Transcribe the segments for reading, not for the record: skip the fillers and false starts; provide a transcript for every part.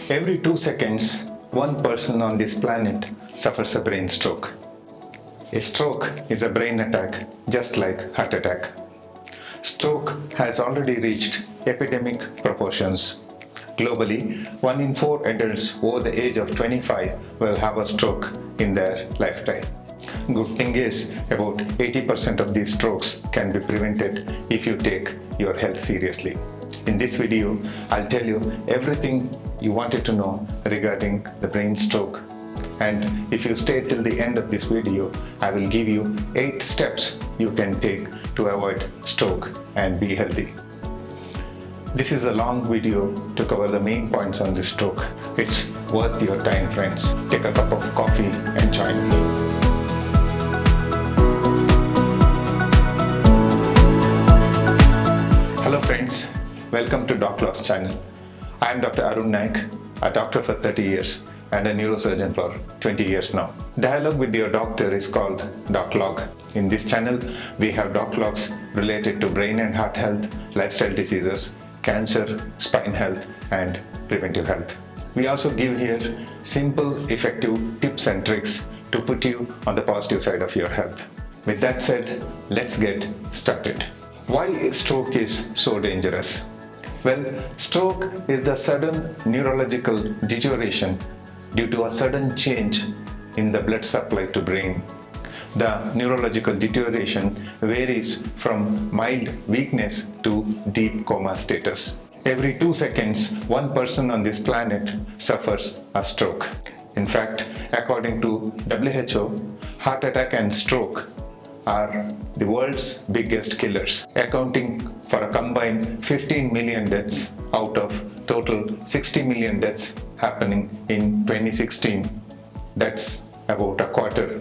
Every 2 seconds, one person on this planet suffers a brain stroke. A stroke is a brain attack, just like heart attack. Stroke has already reached epidemic proportions. Globally, 1 in 4 adults over the age of 25 will have a stroke in their lifetime. Good thing is, about 80% of these strokes can be prevented if you take your health seriously. In this video, I'll tell you everything you wanted to know regarding the brain stroke. And if you stay till the end of this video, I will give you 8 steps you can take to avoid stroke and be healthy. This is a long video to cover the main points on this stroke. It's worth your time, friends. Take a cup of coffee and join me. Hello friends, welcome to Doclogues channel. I am Dr. Arun Naik, a doctor for 30 years and a neurosurgeon for 20 years now. Dialogue with your doctor is called Doclogue. In this channel, we have Doclogues related to brain and heart health, lifestyle diseases, cancer, spine health, and preventive health. We also give here simple, effective tips and tricks to put you on the positive side of your health. With that said, let's get started. Why stroke is so dangerous? Well, stroke is the sudden neurological deterioration due to a sudden change in the blood supply to brain. The neurological deterioration varies from mild weakness to deep coma status. Every 2 seconds, one person on this planet suffers a stroke. In fact, according to WHO, heart attack and stroke are the world's biggest killers, accounting for a combined 15 million deaths out of total 60 million deaths happening in 2016. That's about a quarter.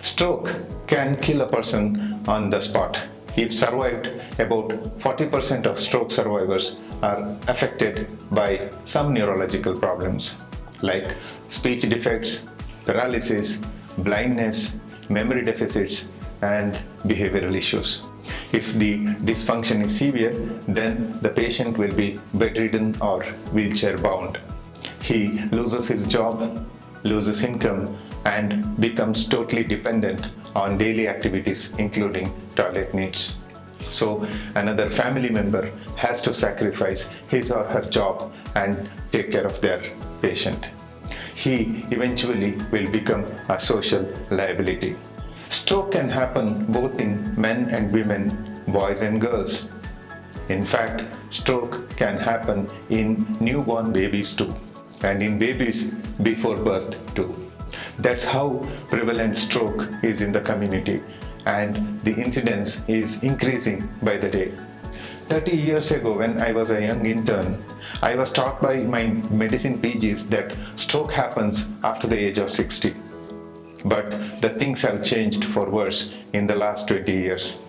Stroke can kill a person on the spot. If survived, about 40% of stroke survivors are affected by some neurological problems like speech defects, paralysis, blindness, memory deficits, and behavioral issues. If the dysfunction is severe, then the patient will be bedridden or wheelchair bound. He loses his job, loses income, and becomes totally dependent on daily activities including toilet needs. So another family member has to sacrifice his or her job and take care of their patient. He eventually will become a social liability. Stroke can happen both in men and women, boys and girls. In fact, stroke can happen in newborn babies too, and in babies before birth too. That's how prevalent stroke is in the community, and the incidence is increasing by the day. 30 years ago, when I was a young intern, I was taught by my medicine PGs that stroke happens after the age of 60. But the things have changed for worse in the last 20 years.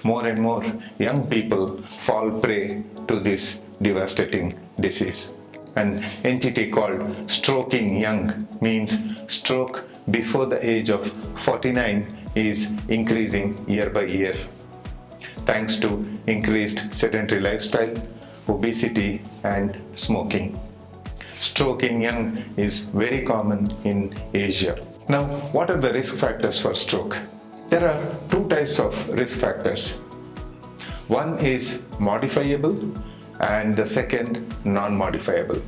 More and more young people fall prey to this devastating disease. An entity called stroking young means stroke before the age of 49 is increasing year by year, thanks to increased sedentary lifestyle, obesity, and smoking. Stroking young is very common in Asia. Now, what are the risk factors for stroke? There are 2 types of risk factors. One is modifiable and the second non-modifiable.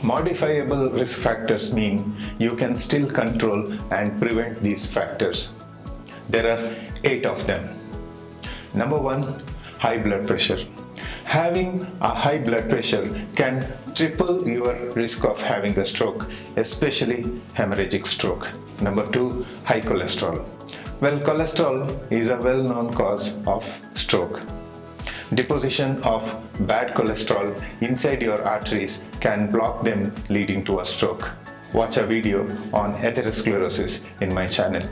Modifiable risk factors mean you can still control and prevent these factors. There are 8 of them. Number 1, high blood pressure. Having a high blood pressure can triple your risk of having a stroke, especially hemorrhagic stroke. Number 2, high cholesterol. Well, cholesterol is a well-known cause of stroke. Deposition of bad cholesterol inside your arteries can block them, leading to a stroke. Watch a video on atherosclerosis in my channel.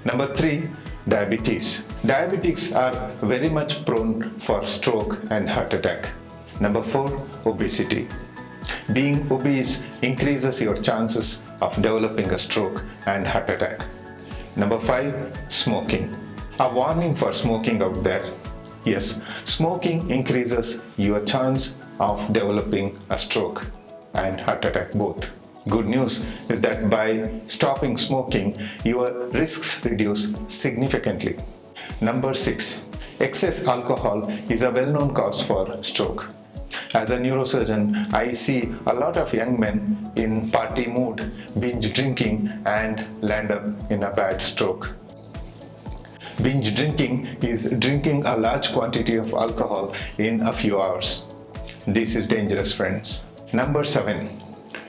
Number 3, diabetes. Diabetics are very much prone for stroke and heart attack. Number 4, obesity. Being obese increases your chances of developing a stroke and heart attack. Number 5, smoking. A warning for smoking out there. Yes, smoking increases your chance of developing a stroke. and heart attack both. Good news is that by stopping smoking, your risks reduce significantly. Number 6. Excess alcohol is a well-known cause for stroke. As a neurosurgeon, I see a lot of young men in party mood, binge drinking, and land up in a bad stroke. Binge drinking is drinking a large quantity of alcohol in a few hours. This is dangerous, friends. Number 7.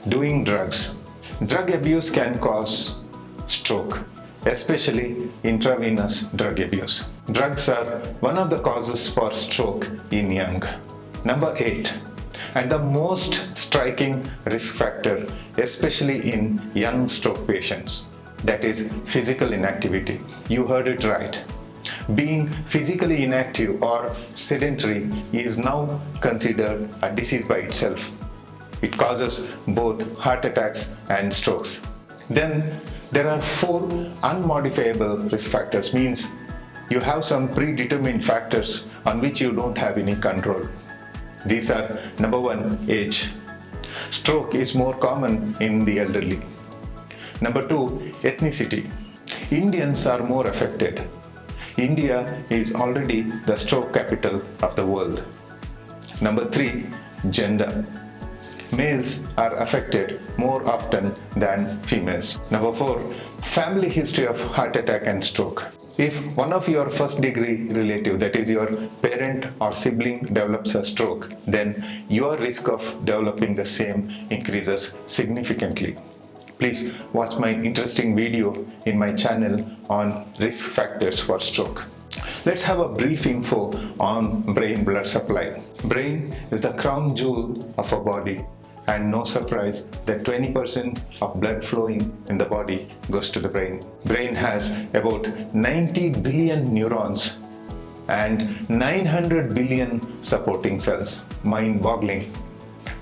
Doing drugs. Drug abuse can cause stroke, especially intravenous drug abuse. Drugs are one of the causes for stroke in young. Number 8. And the most striking risk factor, especially in young stroke patients, that is physical inactivity. You heard it right. Being physically inactive or sedentary is now considered a disease by itself. It causes both heart attacks and strokes. Then there are 4 unmodifiable risk factors, means you have some predetermined factors on which you don't have any control. These are: number 1, age. Stroke is more common in the elderly. Number 2, ethnicity. Indians are more affected. India is already the stroke capital of the world. Number 3, gender. Males are affected more often than females. Number 4, family history of heart attack and stroke. If one of your first degree relative, that is your parent or sibling, develops a stroke, then your risk of developing the same increases significantly. Please watch my interesting video in my channel on risk factors for stroke. Let's have a brief info on brain blood supply. Brain is the crown jewel of a body, and no surprise that 20% of blood flowing in the body goes to the brain. Brain has about 90 billion neurons and 900 billion supporting cells. Mind-boggling.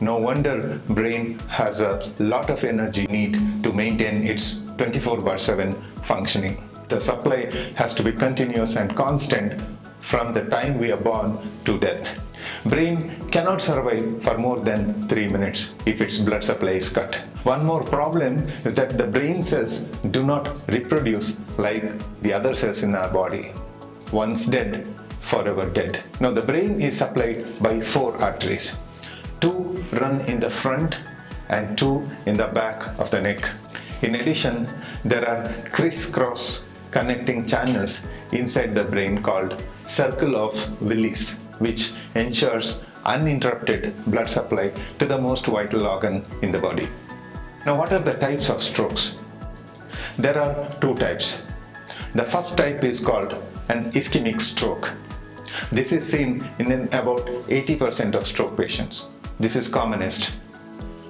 No wonder brain has a lot of energy need to maintain its 24/7 functioning. The supply has to be continuous and constant from the time we are born to death. Brain cannot survive for more than 3 minutes if its blood supply is cut. One more problem is that the brain cells do not reproduce like the other cells in our body. Once dead, forever dead. Now the brain is supplied by 4 arteries. 2 run in the front and 2 in the back of the neck. In addition, there are crisscross connecting channels inside the brain called circle of Willis, which ensures uninterrupted blood supply to the most vital organ in the body. Now, what are the types of strokes? There are 2 types. The first type is called an ischemic stroke. This is seen in about 80% of stroke patients. This is commonest.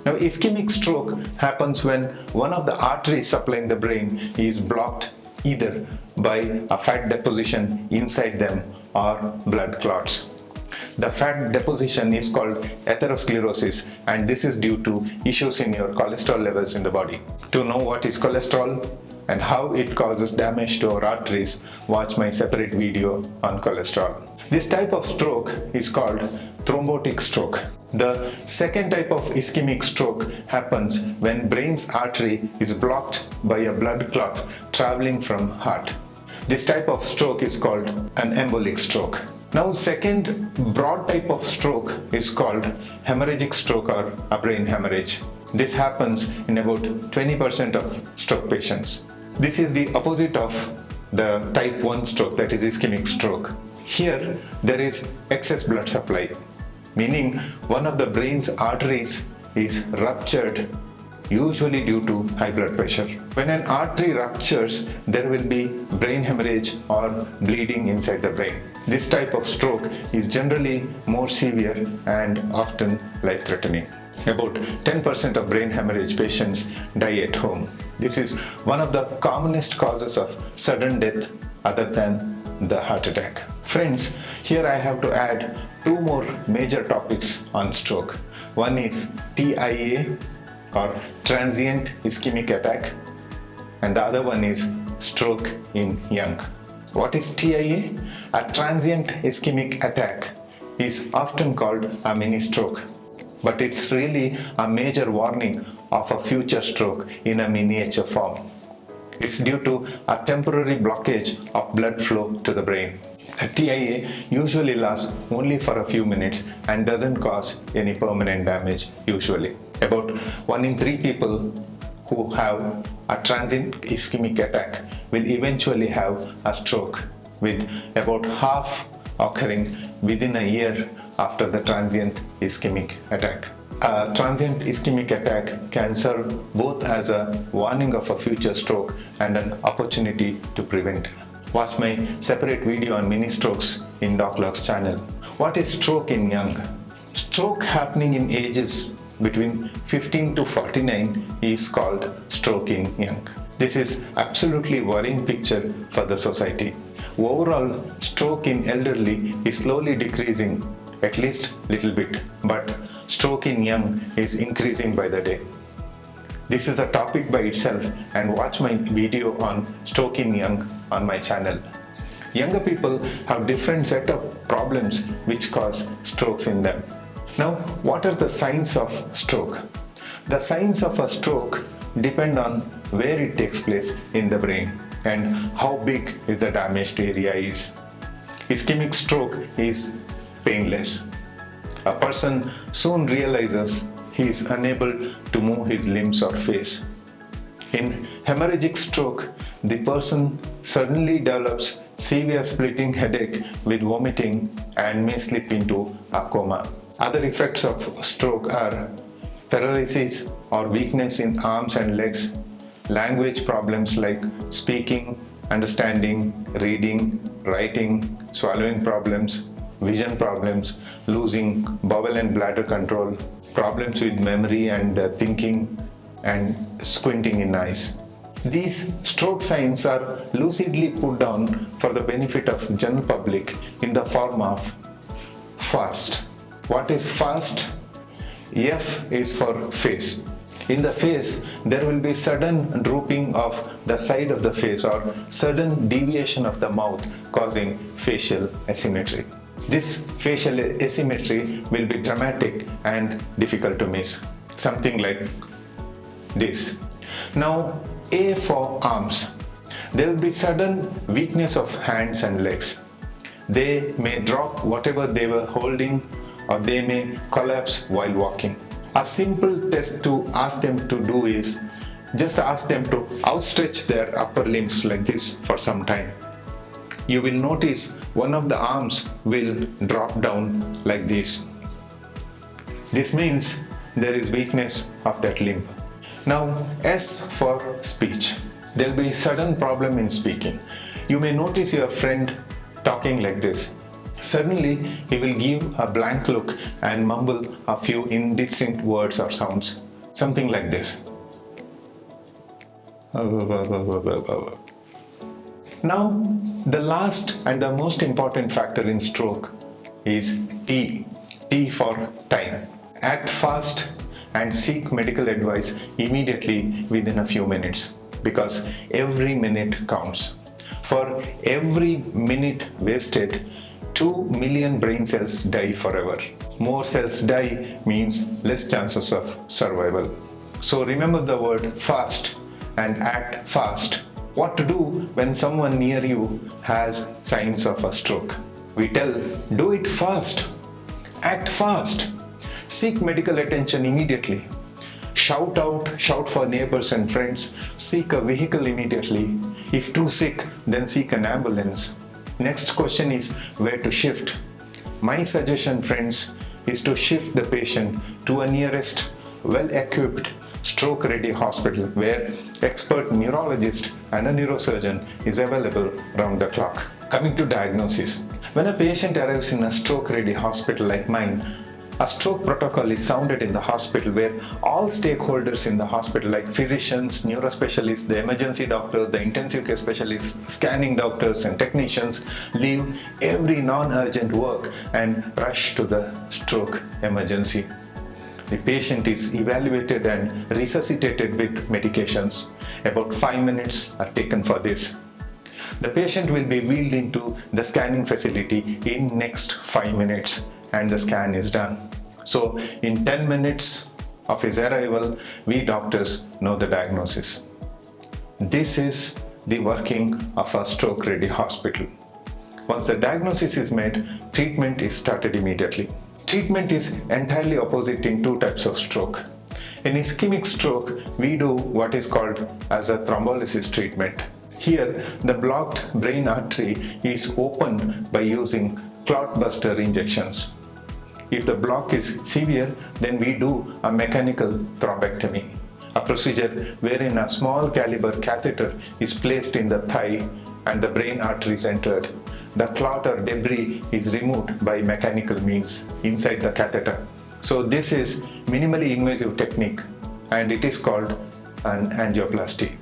Now, ischemic stroke happens when one of the arteries supplying the brain is blocked either by a fat deposition inside them or blood clots. The fat deposition is called atherosclerosis, and this is due to issues in your cholesterol levels in the body. To know what is cholesterol and how it causes damage to our arteries, watch my separate video on cholesterol. This type of stroke is called thrombotic stroke. The second type of ischemic stroke happens when brain's artery is blocked by a blood clot traveling from heart. This type of stroke is called an embolic stroke. Now, second broad type of stroke is called hemorrhagic stroke or a brain hemorrhage. This happens in about 20% of stroke patients. This is the opposite of the type 1 stroke, that is ischemic stroke. Here, there is excess blood supply, meaning one of the brain's arteries is ruptured, usually due to high blood pressure. When an artery ruptures, there will be brain hemorrhage or bleeding inside the brain. This type of stroke is generally more severe and often life-threatening. About 10% of brain hemorrhage patients die at home. This is one of the commonest causes of sudden death other than the heart attack. Friends, here I have to add 2 more major topics on stroke. One is TIA or transient ischemic attack, and the other one is stroke in young. What is TIA? A transient ischemic attack is often called a mini stroke. but it's really a major warning of a future stroke in a miniature form. It's due to a temporary blockage of blood flow to the brain. A TIA usually lasts only for a few minutes and doesn't cause any permanent damage usually. About 1 in 3 people who have a transient ischemic attack will eventually have a stroke, with about half occurring within a year after the transient ischemic attack. A transient ischemic attack can serve both as a warning of a future stroke and an opportunity to prevent. Watch my separate video on mini strokes in Doclogues channel. What is stroke in young? Stroke happening in ages between 15 to 49 is called stroke in young. This is absolutely worrying picture for the society. Overall, stroke in elderly is slowly decreasing, at least little bit, but stroke in young is increasing by the day. This is a topic by itself, and watch my video on stroke in young on my channel. Younger people have different set of problems which cause strokes in them. Now, what are the signs of stroke? The signs of a stroke depend on where it takes place in the brain and how big is the damaged area is. Ischemic stroke is painless. A person soon realizes he is unable to move his limbs or face. In hemorrhagic stroke, the person suddenly develops severe splitting headache with vomiting and may slip into a coma. Other effects of stroke are paralysis or weakness in arms and legs, language problems like speaking, understanding, reading, writing, swallowing problems, vision problems, losing bowel and bladder control, problems with memory and thinking, and squinting in eyes. These stroke signs are lucidly put down for the benefit of general public in the form of FAST. What is FAST? F is for face. In the face, there will be sudden drooping of the side of the face or sudden deviation of the mouth causing facial asymmetry. This facial asymmetry will be dramatic and difficult to miss. Something like this. Now, A for arms. There will be sudden weakness of hands and legs. They may drop whatever they were holding, or they may collapse while walking. A simple test to ask them to do is just ask them to outstretch their upper limbs like this for some time. You will notice one of the arms will drop down like this. This means there is weakness of that limb. Now, S for speech. There will be sudden problem in speaking. You may notice your friend talking like this. Suddenly, he will give a blank look and mumble a few indistinct words or sounds. Something like this. Now, the last and the most important factor in stroke is T. T for time. Act fast and seek medical advice immediately within a few minutes, because every minute counts. For every minute wasted, 2 million brain cells die forever. More cells die means less chances of survival. So remember the word fast and act fast. What to do when someone near you has signs of a stroke? We tell, do it fast, act fast, seek medical attention immediately. Shout out, shout for neighbors and friends, seek a vehicle immediately. If too sick, then seek an ambulance. Next question is where to shift. My suggestion, friends, is to shift the patient to a nearest well-equipped stroke-ready hospital where expert neurologist and a neurosurgeon is available round the clock. Coming to diagnosis. When a patient arrives in a stroke-ready hospital like mine, a stroke protocol is sounded in the hospital where all stakeholders in the hospital like physicians, neurospecialists, the emergency doctors, the intensive care specialists, scanning doctors and technicians leave every non-urgent work and rush to the stroke emergency. The patient is evaluated and resuscitated with medications. About 5 minutes are taken for this. The patient will be wheeled into the scanning facility in next 5 minutes and the scan is done. So in 10 minutes of his arrival, we doctors know the diagnosis. This is the working of a stroke-ready hospital. Once the diagnosis is made, treatment is started immediately. Treatment is entirely opposite in two types of stroke. In ischemic stroke, we do what is called as a thrombolysis treatment. Here, the blocked brain artery is opened by using clot buster injections. If the block is severe, then we do a mechanical thrombectomy, a procedure wherein a small caliber catheter is placed in the thigh and the brain artery is entered. The clot or debris is removed by mechanical means inside the catheter. So this is minimally invasive technique and it is called an angioplasty.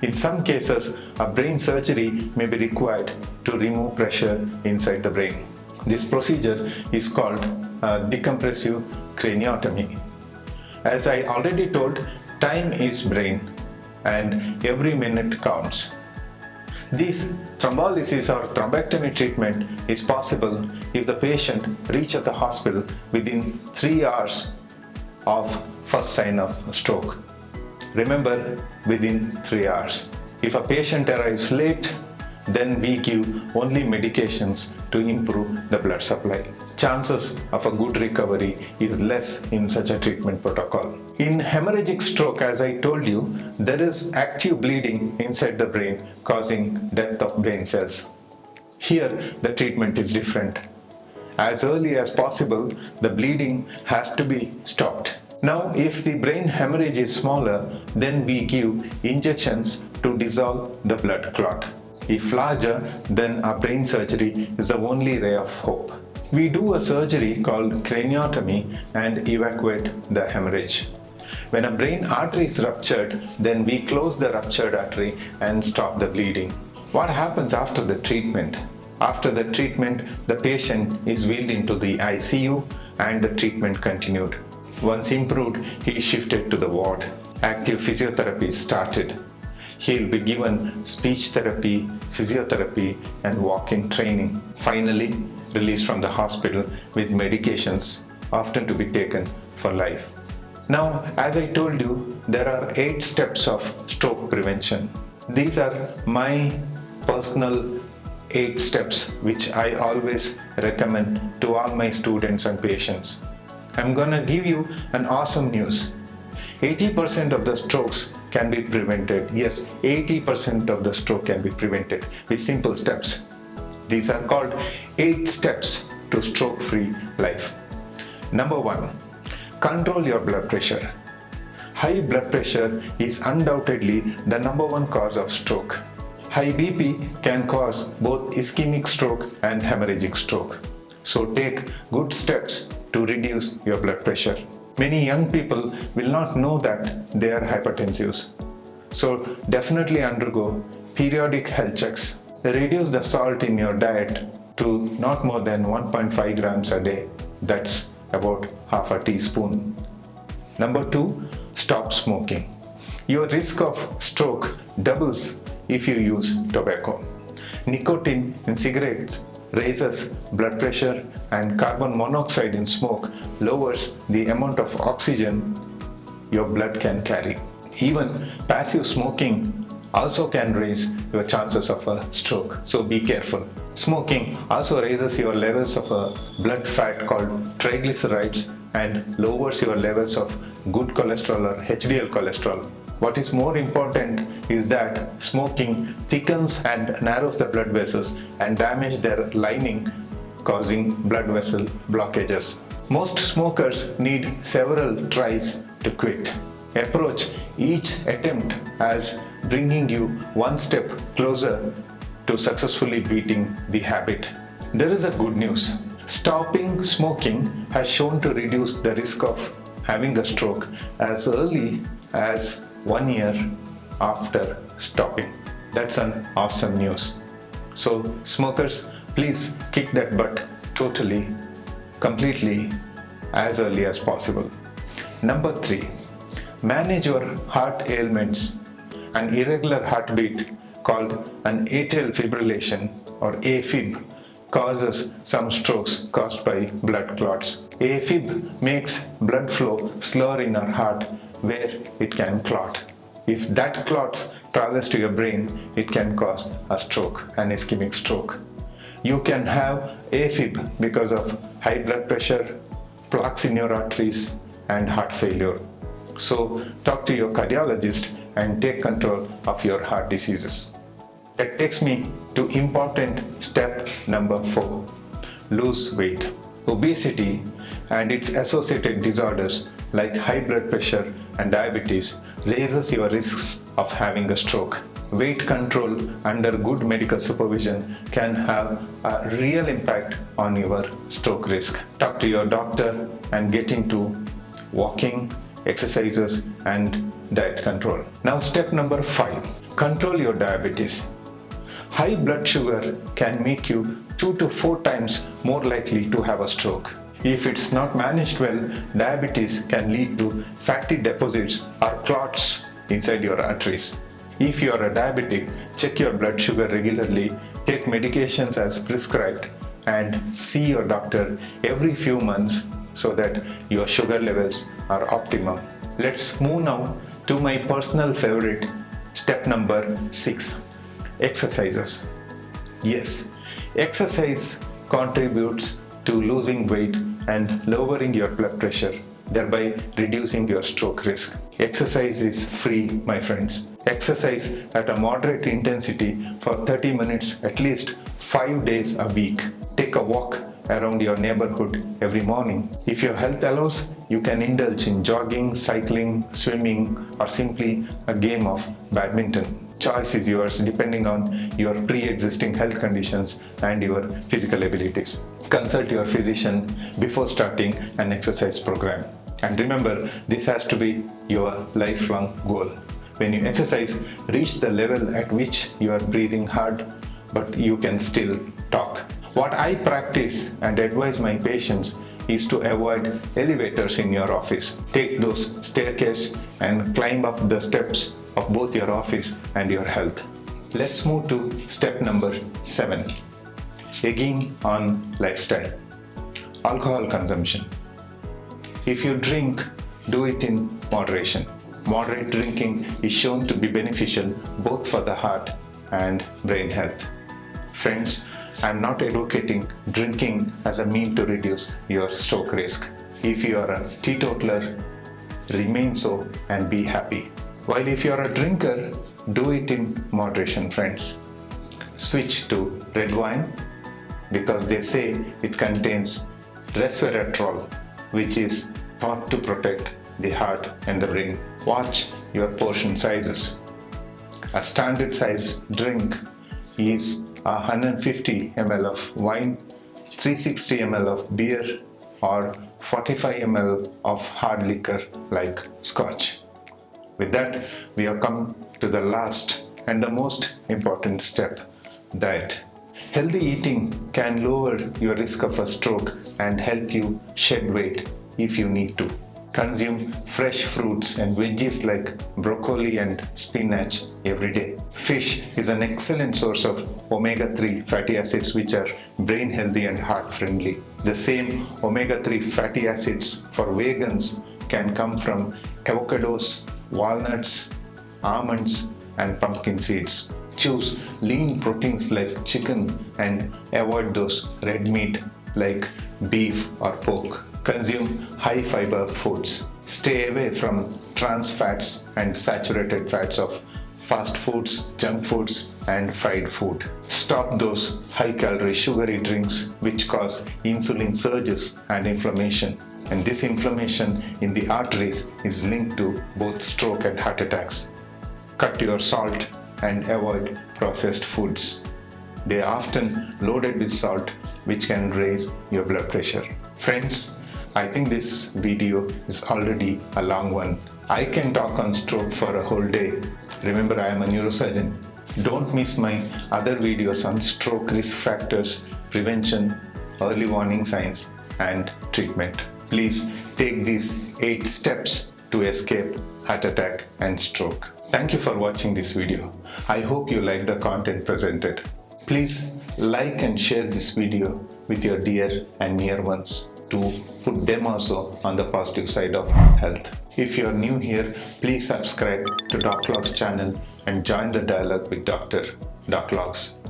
In some cases, a brain surgery may be required to remove pressure inside the brain. This procedure is called decompressive craniotomy. As I already told, time is brain and every minute counts. This thrombolysis or thrombectomy treatment is possible if the patient reaches the hospital within 3 hours of first sign of stroke. Remember, within 3 hours. If a patient arrives late, then we give only medications to improve the blood supply. Chances of a good recovery is less in such a treatment protocol. In hemorrhagic stroke, as I told you, there is active bleeding inside the brain causing death of brain cells. Here, the treatment is different. As early as possible, the bleeding has to be stopped. Now, if the brain hemorrhage is smaller, then we give injections to dissolve the blood clot. If larger, then a brain surgery is the only ray of hope. We do a surgery called craniotomy and evacuate the hemorrhage. When a brain artery is ruptured, then we close the ruptured artery and stop the bleeding. What happens after the treatment? After the treatment, the patient is wheeled into the ICU and the treatment continued. Once improved, he is shifted to the ward. Active physiotherapy is started. He will be given speech therapy, physiotherapy, and walking training. Finally, released from the hospital with medications often to be taken for life. Now, as I told you, there are 8 steps of stroke prevention. These are my personal 8 steps which I always recommend to all my students and patients. I'm gonna give you an awesome news. 80% of the strokes can be prevented. Yes, 80% of the stroke can be prevented with simple steps. These are called 8 steps to stroke-free life. Number 1, control your blood pressure. High blood pressure is undoubtedly the number 1 cause of stroke. High BP can cause both ischemic stroke and hemorrhagic stroke. So take good steps to reduce your blood pressure. Many young people will not know that they are hypertensive. So definitely undergo periodic health checks. Reduce the salt in your diet to not more than 1.5 grams a day. That's about half a teaspoon. Number 2, stop smoking. Your risk of stroke doubles if you use tobacco. Nicotine in cigarettes raises blood pressure and carbon monoxide in smoke lowers the amount of oxygen your blood can carry. Even passive smoking also can raise your chances of a stroke, so be careful. Smoking also raises your levels of a blood fat called triglycerides and lowers your levels of good cholesterol or HDL cholesterol. What is more important is that smoking thickens and narrows the blood vessels and damages their lining, causing blood vessel blockages. Most smokers need several tries to quit. Approach each attempt as bringing you one step closer to successfully beating the habit. There is a good news. Stopping smoking has shown to reduce the risk of having a stroke as early as 1 year after stopping. That's an awesome news. So smokers, please kick that butt totally, completely, as early as possible. Number 3, manage your heart ailments. An irregular heartbeat called an atrial fibrillation or AFib causes some strokes caused by blood clots. AFib makes blood flow slower in our heart where it can clot. If that clots travels to your brain, it can cause a stroke, an ischemic stroke. You can have AFib because of high blood pressure, plaques in your arteries, and heart failure. So talk to your cardiologist and take control of your heart diseases. That takes me to important step number 4. Lose weight. Obesity and its associated disorders like high blood pressure and diabetes raises your risks of having a stroke. Weight control under good medical supervision can have a real impact on your stroke risk. Talk to your doctor and get into walking, exercises, and diet control. Now step number 5. Control your diabetes. High blood sugar can make you 2 to 4 times more likely to have a stroke. If it's not managed well, diabetes can lead to fatty deposits or clots inside your arteries. If you are a diabetic, check your blood sugar regularly, take medications as prescribed, and see your doctor every few months so that your sugar levels are optimum. Let's move now to my personal favorite, step number 6. Exercises. Yes, exercise contributes to losing weight and lowering your blood pressure, thereby reducing your stroke risk. Exercise is free, my friends. Exercise at a moderate intensity for 30 minutes at least 5 days a week. Take a walk around your neighborhood every morning. If your health allows, you can indulge in jogging, cycling, swimming, or simply a game of badminton. Choice is yours depending on your pre-existing health conditions and your physical abilities. Consult your physician before starting an exercise program. And remember, this has to be your lifelong goal. When you exercise, reach the level at which you are breathing hard, but you can still talk. What I practice and advise my patients is to avoid elevators in your office. Take those staircases and climb up the steps of both your office and your health. Let's move to step number 7. Again on lifestyle. Alcohol consumption. If you drink, do it in moderation. Moderate drinking is shown to be beneficial both for the heart and brain health. Friends, I am not advocating drinking as a mean to reduce your stroke risk. If you are a teetotaler, remain so and be happy. While if you are a drinker, do it in moderation, friends. Switch to red wine because they say it contains resveratrol, which is thought to protect the heart and the brain. Watch your portion sizes. A standard size drink is 150 ml of wine, 360 ml of beer, or 45 ml of hard liquor like scotch. With that, we have come to the last and the most important step, diet. Healthy eating can lower your risk of a stroke and help you shed weight if you need to. Consume fresh fruits and veggies like broccoli and spinach every day. Fish is an excellent source of omega-3 fatty acids which are brain healthy and heart friendly. The same omega-3 fatty acids for vegans can come from avocados, walnuts, almonds, and pumpkin seeds. Choose lean proteins like chicken and avoid those red meat like beef or pork. Consume high fiber foods. Stay away from trans fats and saturated fats of fast foods, junk foods, and fried food. Stop those high calorie sugary drinks which cause insulin surges and inflammation. And this inflammation in the arteries is linked to both stroke and heart attacks. Cut your salt and avoid processed foods. They are often loaded with salt which can raise your blood pressure. Friends, I think this video is already a long one. I can talk on stroke for a whole day. Remember, I am a neurosurgeon. Don't miss my other videos on stroke risk factors, prevention, early warning signs, and treatment. Please take these 8 steps to escape heart attack and stroke. Thank you for watching this video. I hope you like the content presented. Please like and share this video with your dear and near ones. to put them also on the positive side of health. If you are new here, please subscribe to Doclogues channel and join the dialogue with Dr. Doclogues.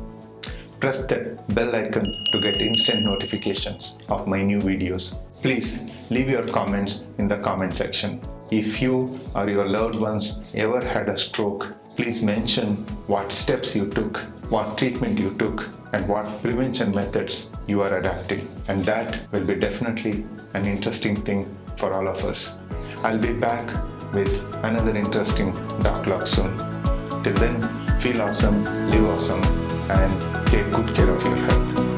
Press that bell icon to get instant notifications of my new videos. Please leave your comments in the comment section. If you or your loved ones ever had a stroke, please mention what steps you took, what treatment you took, and what prevention methods you are adapting. And that will be definitely an interesting thing for all of us. I'll be back with another interesting Doclogue soon. Till then, feel awesome, live awesome, and take good care of your health.